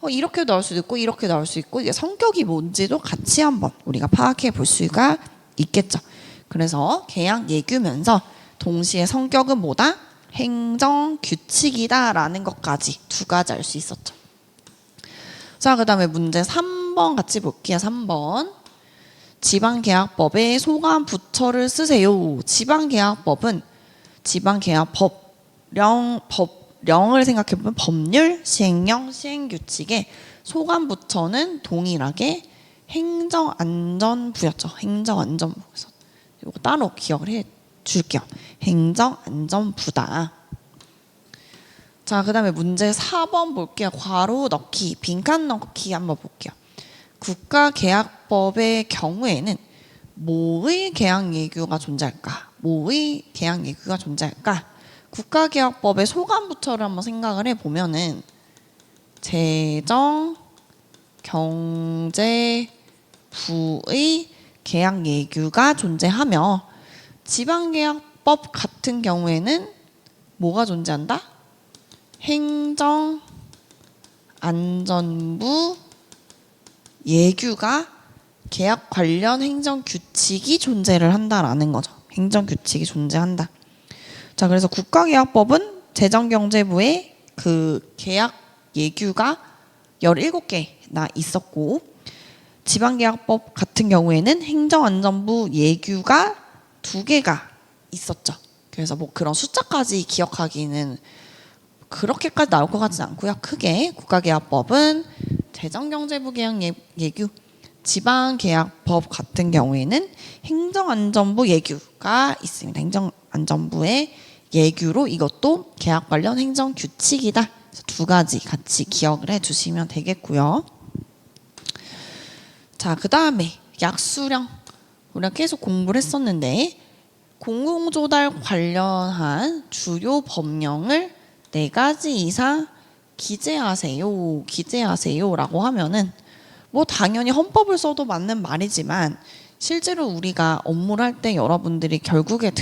이렇게 나올 수도 있고 이렇게 나올 수 있고 이게 성격이 뭔지도 같이 한번 우리가 파악해 볼 수가 있겠죠. 그래서 계약 예규면서 동시에 성격은 뭐다? 행정규칙이다라는 것까지 두 가지 알 수 있었죠. 자, 그 다음에 문제 3번 같이 볼게요. 3번. 지방계약법에 소관 부처를 쓰세요. 지방계약법은 법령을 생각해보면 법률, 시행령, 시행규칙에 소관 부처는 동일하게 행정안전부였죠. 행정안전부. 그래서 이거 따로 기억을 해 줄게요. 행정안전부다. 자, 그 다음에 문제 4번 볼게요. 괄호 넣기, 빈칸 넣기 한번 볼게요. 국가계약법의 경우에는 뭐의 계약예규가 존재할까? 뭐의 계약예규가 존재할까? 국가계약법의 소관부처를 한번 생각을 해보면은 재정, 경제, 부의 계약예규가 존재하며 지방계약법 같은 경우에는 뭐가 존재한다? 행정안전부 예규가 계약 관련 행정규칙이 존재를 한다라는 거죠. 행정규칙이 존재한다. 자, 그래서 국가계약법은 재정경제부의 그 계약 예규가 17개나 있었고 지방계약법 같은 경우에는 행정안전부 예규가 2개가 있었죠. 그래서 뭐 그런 숫자까지 기억하기는 그렇게까지 나올 것 같지는 않고요. 크게 국가계약법은 재정경제부 계약 예규, 지방계약법 같은 경우에는 행정안전부 예규가 있습니다. 행정안전부의 예규로 이것도 계약 관련 행정규칙이다. 그래서 두 가지 같이 기억을 해주시면 되겠고요. 자, 그 다음에 약수령. 우리가 계속 공부를 했었는데 공공조달 관련한 주요 법령을 4가지 이상 기재하세요. 기재하세요라고 하면은 뭐 당연히 헌법을 써도 맞는 말이지만 실제로 우리가 업무를 할 때 여러분들이 결국에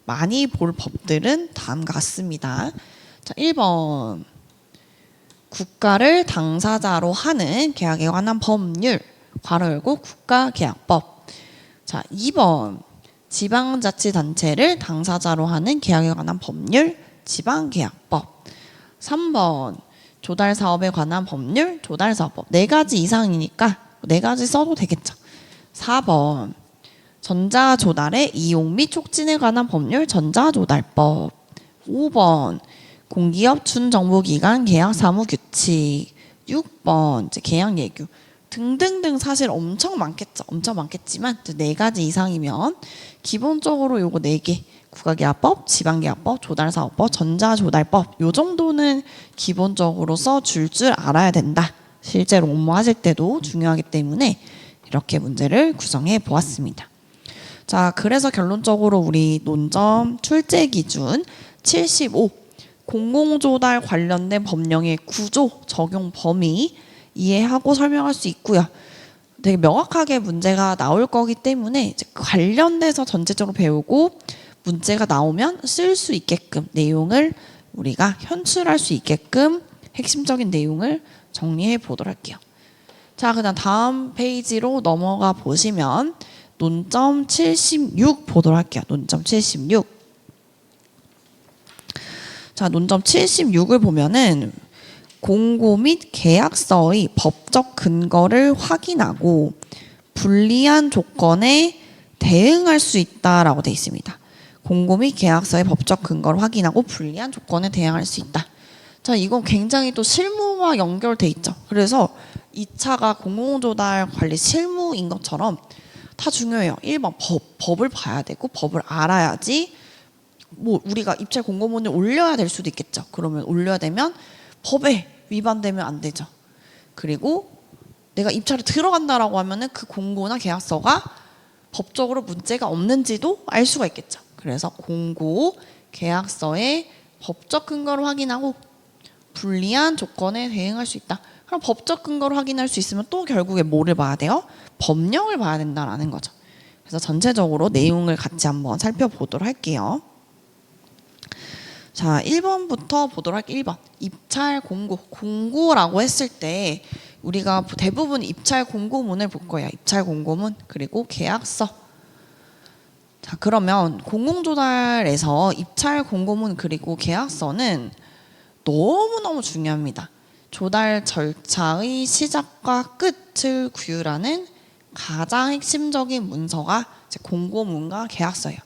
많이 볼 법들은 다음과 같습니다. 자, 1번. 국가를 당사자로 하는 계약에 관한 법률. 괄호 열고 국가계약법. 자, 2번. 지방자치단체를 당사자로 하는 계약에 관한 법률. 지방계약법. 3번. 조달사업에 관한 법률, 조달사업법. 4가지 이상이니까 4가지 써도 되겠죠. 4번. 전자조달의 이용 및 촉진에 관한 법률, 전자조달법. 5번. 공기업 준정보기관 계약사무규칙. 6번. 계약예규. 등등등 사실 엄청 많겠죠. 엄청 많겠지만 4가지 이상이면 기본적으로 요거 4개. 국가계약법, 지방계약법, 조달사업법, 전자조달법 요 정도는 기본적으로 써줄 줄 알아야 된다. 실제로 업무하실 때도 중요하기 때문에 이렇게 문제를 구성해 보았습니다. 자, 그래서 결론적으로 우리 논점 출제 기준 75 공공조달 관련된 법령의 구조, 적용 범위 이해하고 설명할 수 있고요. 되게 명확하게 문제가 나올 거기 때문에 이제 관련돼서 전체적으로 배우고 문제가 나오면 쓸 수 있게끔 내용을 우리가 현출할 수 있게끔 핵심적인 내용을 정리해 보도록 할게요. 자, 그다음 다음 페이지로 넘어가 보시면 논점 76 보도록 할게요. 논점 76. 자, 논점 76을 보면은 공고 및 계약서의 법적 근거를 확인하고 불리한 조건에 대응할 수 있다라고 되어 있습니다. 공고 및 계약서의 법적 근거를 확인하고 불리한 조건에 대응할 수 있다. 자, 이건 굉장히 또 실무와 연결돼 있죠. 그래서 2차가 공공조달 관리 실무인 것처럼 다 중요해요. 1번 법을 봐야 되고 법을 알아야지 뭐 우리가 입찰 공고문을 올려야 될 수도 있겠죠. 그러면 올려야 되면 법에 위반되면 안 되죠. 그리고 내가 입찰에 들어간다라고 하면은 그 공고나 계약서가 법적으로 문제가 없는지도 알 수가 있겠죠. 그래서 공고, 계약서의 법적 근거를 확인하고 불리한 조건에 대응할 수 있다. 그럼 법적 근거를 확인할 수 있으면 또 결국에 뭐를 봐야 돼요? 법령을 봐야 된다라는 거죠. 그래서 전체적으로 내용을 같이 한번 살펴보도록 할게요. 자, 1번부터 보도록 할게요. 1번. 입찰 공고. 공고라고 했을 때 우리가 대부분 입찰 공고문을 볼 거예요. 입찰 공고문 그리고 계약서. 자, 그러면 공공조달에서 입찰 공고문 그리고 계약서는 너무너무 중요합니다. 조달 절차의 시작과 끝을 규율하는 가장 핵심적인 문서가 이제 공고문과 계약서예요.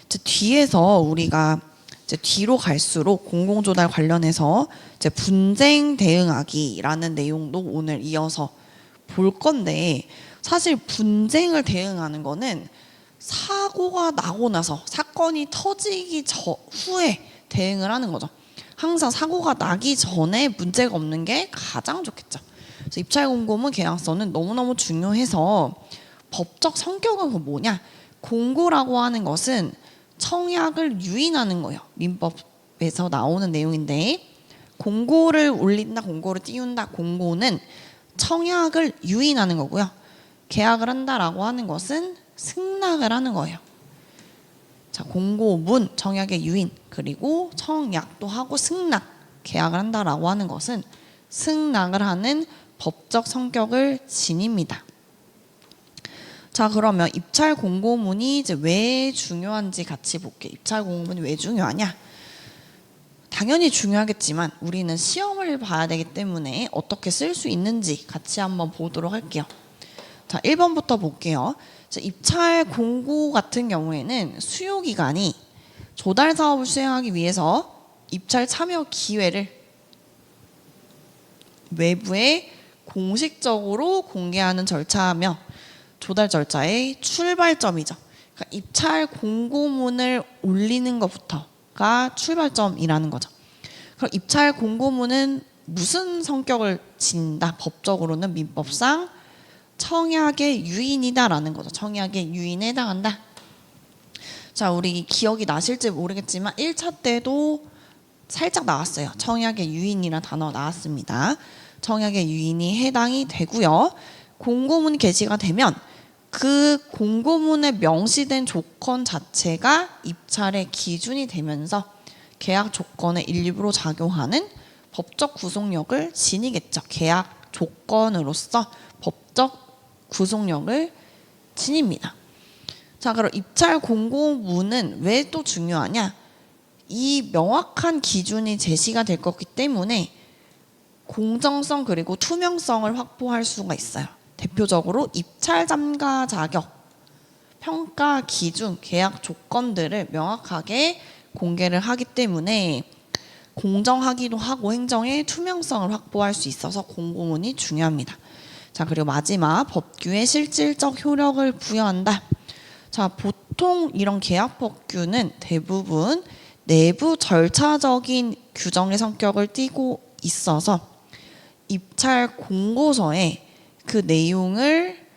이제 뒤에서 우리가 이제 뒤로 갈수록 공공조달 관련해서 이제 분쟁 대응하기라는 내용도 오늘 이어서 볼 건데, 사실 분쟁을 대응하는 거는 사고가 나고 나서 사건이 터지기 후에 대응을 하는 거죠. 항상 사고가 나기 전에 문제가 없는 게 가장 좋겠죠. 그래서 입찰 공고문 계약서는 너무너무 중요해서 법적 성격은 뭐냐? 공고라고 하는 것은 청약을 유인하는 거예요. 민법에서 나오는 내용인데, 공고를 올린다, 공고를 띄운다, 공고는 청약을 유인하는 거고요. 계약을 한다라고 하는 것은 승낙을 하는 거예요. 자, 공고문, 청약의 유인, 그리고 청약도 하고 승낙, 계약을 한다라고 하는 것은 승낙을 하는 법적 성격을 지닙니다. 자, 그러면 입찰 공고문이 이제 왜 중요한지 같이 볼게요. 입찰 공고문이 왜 중요하냐? 당연히 중요하겠지만 우리는 시험을 봐야 되기 때문에 어떻게 쓸 수 있는지 같이 한번 보도록 할게요. 자, 1번부터 볼게요. 자, 입찰 공고 같은 경우에는 수요기관이 조달 사업을 수행하기 위해서 입찰 참여 기회를 외부에 공식적으로 공개하는 절차며 조달 절차의 출발점이죠. 그러니까 입찰 공고문을 올리는 것부터가 출발점이라는 거죠. 그럼 입찰 공고문은 무슨 성격을 지닌다? 법적으로는 민법상 청약의 유인이다라는 거죠. 청약의 유인에 해당한다. 자, 우리 기억이 나실지 모르겠지만 1차 때도 살짝 나왔어요. 청약의 유인이라는 단어 나왔습니다. 청약의 유인이 해당이 되고요. 공고문이 게시가 되면 그 공고문에 명시된 조건 자체가 입찰의 기준이 되면서 계약 조건의 일부로 작용하는 법적 구속력을 지니겠죠. 계약 조건으로서 법적 구속력을 지닙니다. 자, 그럼 입찰 공고문은 왜 또 중요하냐? 이 명확한 기준이 제시가 될 거기 때문에 공정성 그리고 투명성을 확보할 수가 있어요. 대표적으로 입찰 참가 자격, 평가 기준, 계약 조건들을 명확하게 공개를 하기 때문에 공정하기도 하고 행정의 투명성을 확보할 수 있어서 공고문이 중요합니다. 자, 그리고 마지막, 법규에 실질적 효력을 부여한다. 자, 보통 이런 계약 법규는 대부분 내부 절차적인 규정의 성격을 띠고 있어서 입찰 공고서에 그 내용을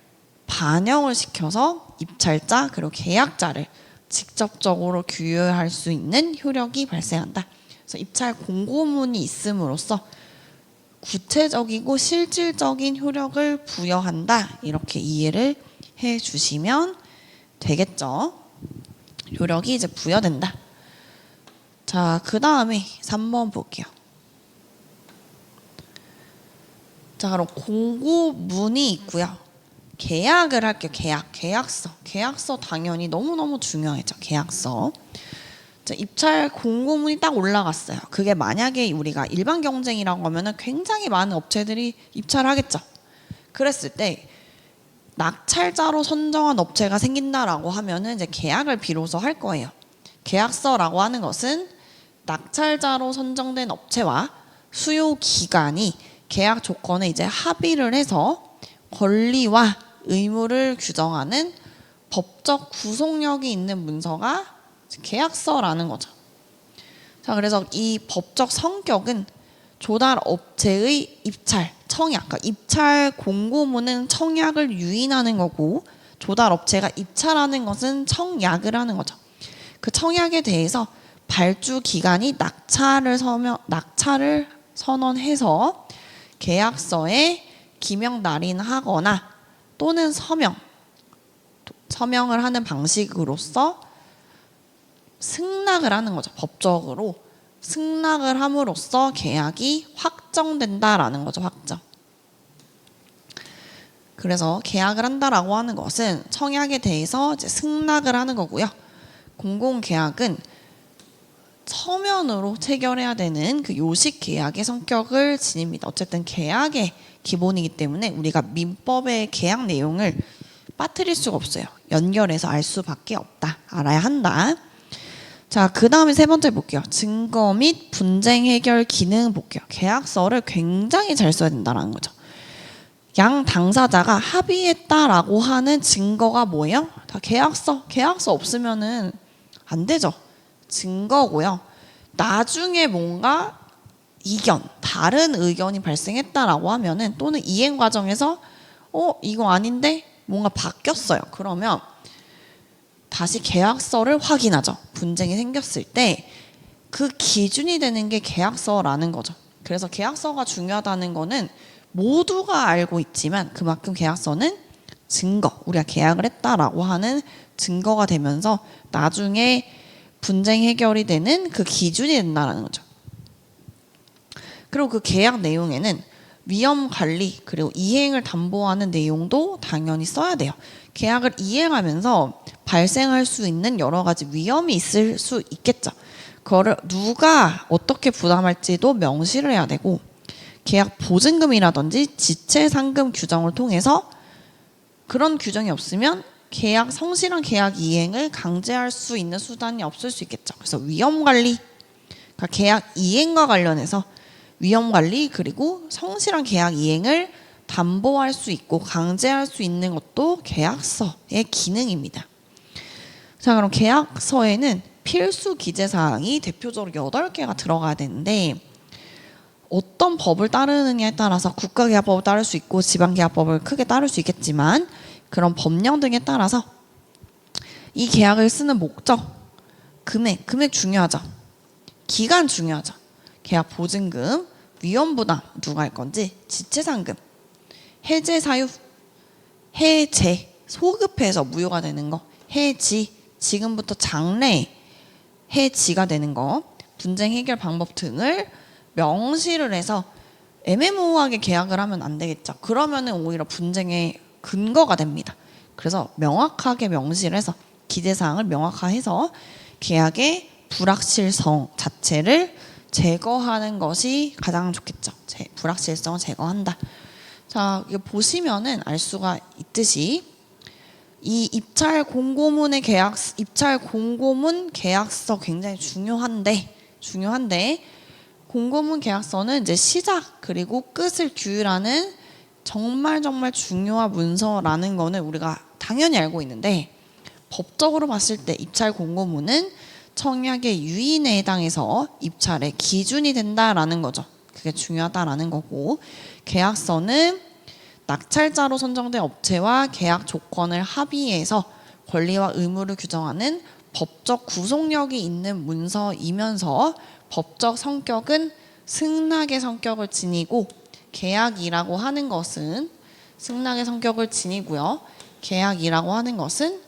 반영을 시켜서 입찰자 그리고 계약자를 직접적으로 규율할 수 있는 효력이 발생한다. 그래서 입찰 공고문이 있음으로써 구체적이고 실질적인 효력을 부여한다. 이렇게 이해를 해 주시면 되겠죠. 효력이 이제 부여된다. 자, 그 다음에 3번 볼게요. 자, 그럼 공고문이 있고요. 계약을 할게요. 계약서 당연히 너무너무 중요하죠. 계약서. 자, 입찰 공고문이 딱 올라갔어요. 그게 만약에 우리가 일반 경쟁이라고 하면은 굉장히 많은 업체들이 입찰하겠죠. 그랬을 때 낙찰자로 선정한 업체가 생긴다라고 하면은 이제 계약을 비로소 할 거예요. 계약서라고 하는 것은 낙찰자로 선정된 업체와 수요 기관이 계약 조건에 이제 합의를 해서 권리와 의무를 규정하는 법적 구속력이 있는 문서가 계약서라는 거죠. 자, 그래서 이 법적 성격은 조달 업체의 입찰, 청약, 그러니까 입찰 공고문은 청약을 유인하는 거고 조달 업체가 입찰하는 것은 청약을 하는 거죠. 그 청약에 대해서 발주 기관이 낙찰을 선언해서 계약서에 기명 날인하거나 또는 서명을 하는 방식으로서 승낙을 하는 거죠. 법적으로 승낙을 함으로써 계약이 확정된다라는 거죠. 확정. 그래서 계약을 한다라고 하는 것은 청약에 대해서 이제 승낙을 하는 거고요. 공공계약은 서면으로 체결해야 되는 그 요식 계약의 성격을 지닙니다. 어쨌든 계약의 기본이기 때문에 우리가 민법의 계약 내용을 빠뜨릴 수가 없어요. 연결해서 알 수밖에 없다. 알아야 한다. 자, 그 다음에 세 번째 볼게요. 증거 및 분쟁 해결 기능 볼게요. 계약서를 굉장히 잘 써야 된다는 거죠. 양 당사자가 합의했다라고 하는 증거가 뭐예요? 다 계약서. 계약서 없으면은 안 되죠. 증거고요. 나중에 뭔가 이견, 다른 의견이 발생했다라고 하면은 또는 이행 과정에서 이거 아닌데 뭔가 바뀌었어요. 그러면 다시 계약서를 확인하죠. 분쟁이 생겼을 때 그 기준이 되는 게 계약서라는 거죠. 그래서 계약서가 중요하다는 거는 모두가 알고 있지만 그만큼 계약서는 증거, 우리가 계약을 했다라고 하는 증거가 되면서 나중에 분쟁 해결이 되는 그 기준이 된다는 거죠. 그리고 그 계약 내용에는 위험 관리 그리고 이행을 담보하는 내용도 당연히 써야 돼요. 계약을 이행하면서 발생할 수 있는 여러 가지 위험이 있을 수 있겠죠. 그거를 누가 어떻게 부담할지도 명시를 해야 되고 계약 보증금이라든지 지체 상금 규정을 통해서 그런 규정이 없으면 계약 성실한 계약 이행을 강제할 수 있는 수단이 없을 수 있겠죠. 그래서 위험 관리, 그러니까 계약 이행과 관련해서 위험 관리 그리고 성실한 계약 이행을 담보할 수 있고 강제할 수 있는 것도 계약서의 기능입니다. 자, 그럼 계약서에는 필수 기재사항이 대표적으로 8개가 들어가야 되는데 어떤 법을 따르느냐에 따라서 국가계약법을 따를 수 있고 지방계약법을 크게 따를 수 있겠지만 그런 법령 등에 따라서 이 계약을 쓰는 목적, 금액 중요하죠. 기간 중요하죠. 계약 보증금, 위험부담 누가 할 건지, 지체상금, 해제 사유, 해제, 소급해서 무효가 되는 거, 해지, 지금부터 장래 해지가 되는 거, 분쟁 해결 방법 등을 명시를 해서 애매모호하게 계약을 하면 안 되겠죠. 그러면은 오히려 분쟁의 근거가 됩니다. 그래서 명확하게 명시를 해서 기재사항을 명확화해서 계약의 불확실성 자체를 제거하는 것이 가장 좋겠죠. 불확실성을 제거한다. 자, 이거 보시면은 알 수가 있듯이 이 입찰 공고문 계약서 굉장히 중요한데 공고문 계약서는 이제 시작 그리고 끝을 규율하는 정말 중요한 문서라는 거는 우리가 당연히 알고 있는데 법적으로 봤을 때 입찰 공고문은 청약의 유인에 해당해서 입찰의 기준이 된다라는 거죠. 그게 중요하다라는 거고 계약서는 낙찰자로 선정된 업체와 계약 조건을 합의해서 권리와 의무를 규정하는 법적 구속력이 있는 문서이면서 법적 성격은 승낙의 성격을 지니고 계약이라고 하는 것은 승낙의 성격을 지니고요. 계약이라고 하는 것은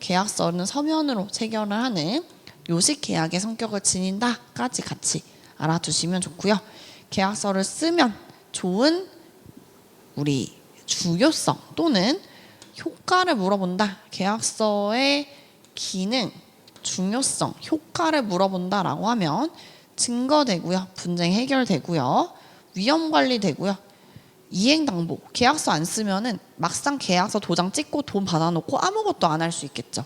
계약서는 서면으로 체결을 하는 요식 계약의 성격을 지닌다까지 같이 알아두시면 좋고요. 계약서를 쓰면 좋은 우리 중요성 또는 효과를 물어본다. 계약서의 기능, 중요성, 효과를 물어본다라고 하면 증거되고요. 분쟁 해결되고요. 위험 관리되고요. 이행당보, 계약서 안 쓰면은 막상 계약서 도장 찍고 돈 받아놓고 아무것도 안 할 수 있겠죠.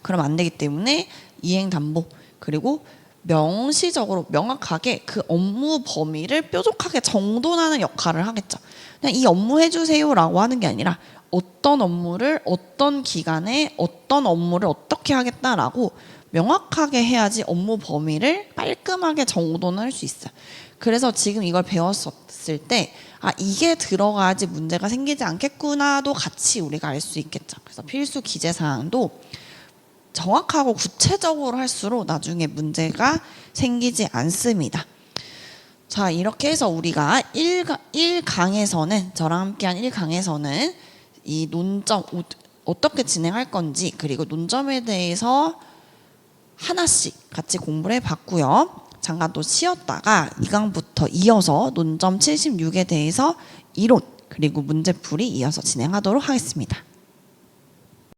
그럼 안 되기 때문에 이행담보 그리고 명시적으로 명확하게 그 업무 범위를 뾰족하게 정돈하는 역할을 하겠죠. 그냥 이 업무 해주세요라고 하는 게 아니라 어떤 업무를 어떤 기간에 어떤 업무를 어떻게 하겠다라고 명확하게 해야지 업무 범위를 깔끔하게 정돈을 할 수 있어요. 그래서 지금 이걸 배웠을 때 이게 들어가야지 문제가 생기지 않겠구나도 같이 우리가 알 수 있겠죠. 그래서 필수 기재사항도 정확하고 구체적으로 할수록 나중에 문제가 생기지 않습니다. 자, 이렇게 해서 우리가 1강에서는 저랑 함께한 1강에서는 이 논점 어떻게 진행할 건지 그리고 논점에 대해서 하나씩 같이 공부를 해봤고요. 잠깐 또 쉬었다가 2강부터 이어서 논점 76에 대해서 이론 그리고 문제풀이 이어서 진행하도록 하겠습니다.